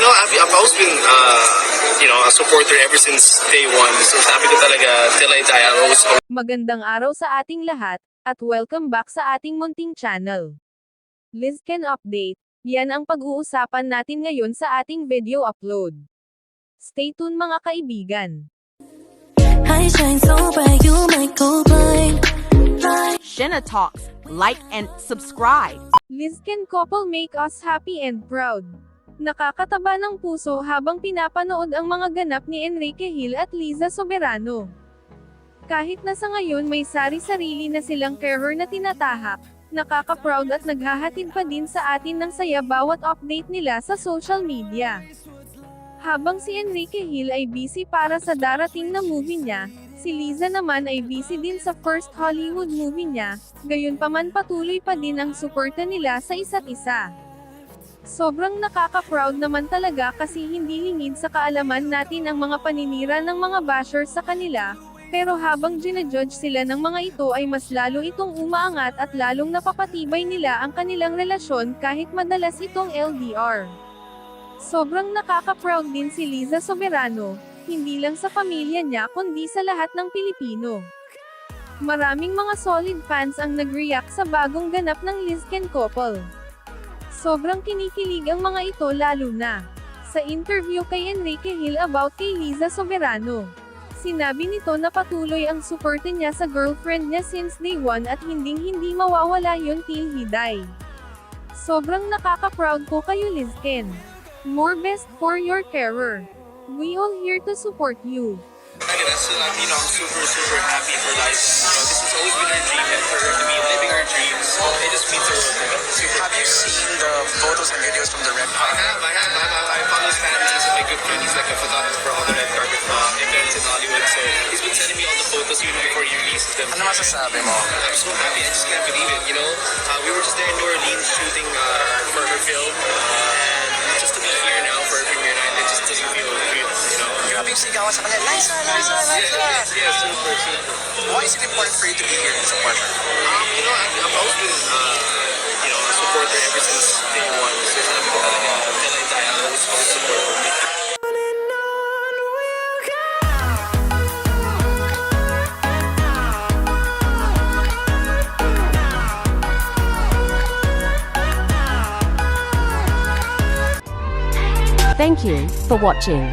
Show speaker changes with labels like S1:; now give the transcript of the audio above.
S1: I've always been, a supporter ever since day one. So sabi ko talaga, till I die, I'll always.
S2: Magandang araw sa ating lahat, at welcome back sa ating munting channel. Lizken Update, yan ang pag-uusapan natin ngayon sa ating video upload. Stay tuned mga kaibigan.
S3: I shine so bright, you might go blind.
S4: Shenna Talks, like and subscribe.
S2: Lizken couple make us happy and proud. Nakakataba ng puso habang pinapanood ang mga ganap ni Enrique Hill at Liza Soberano. Kahit na sa ngayon may sari-sarili na silang career na tinatahak, nakaka-proud at naghahatid pa din sa atin ng saya bawat update nila sa social media. Habang si Enrique Hill ay busy para sa darating na movie niya, si Liza naman ay busy din sa first Hollywood movie niya, gayunpaman patuloy pa din ang suporta nila sa isa't isa. Sobrang nakaka-proud naman talaga kasi hindi lingid sa kaalaman natin ang mga paninira ng mga bashers sa kanila, pero habang ginajudge sila ng mga ito ay mas lalo itong umaangat at lalong napapatibay nila ang kanilang relasyon kahit madalas itong LDR. Sobrang nakaka-proud din si Liza Soberano, hindi lang sa pamilya niya kundi sa lahat ng Pilipino. Maraming mga solid fans ang nag-react sa bagong ganap ng Lizken couple. Sobrang kinikilig ang mga ito lalo na sa interview kay Enrique Hill about kay Liza Soberano. Sinabi nito na patuloy ang suporta niya sa girlfriend niya since day one at hindi mawawala yun till he die. Sobrang nakaka-proud ko kayo Lizken. More best for your career. We all here to support you.
S1: I'm super happy for life. This has always been our dream and for her to be living our dreams. It just means the world to me.
S5: Have you seen the photos and videos from the red
S1: I
S5: carpet?
S1: have. I follow his family. He's a good friend. He's like a photographer for all the red carpet events in Hollywood. So he's been sending me all the photos even before he releases them.
S5: Ano masasabi mo?
S1: I'm so happy. I just can't believe it. We were just there in New Orleans shooting for her film, and just to be here now for her premiere night, it just doesn't feel real.
S5: Grabe yung sigawan sa kanya, Liza, Liza, Liza!
S1: Yeah, super.
S5: Why is it important for you to be here and support her?
S1: I've always been, a supporter ever since day one. So sabi ko talaga, till I die, I'll always support her.
S4: Thank you for watching.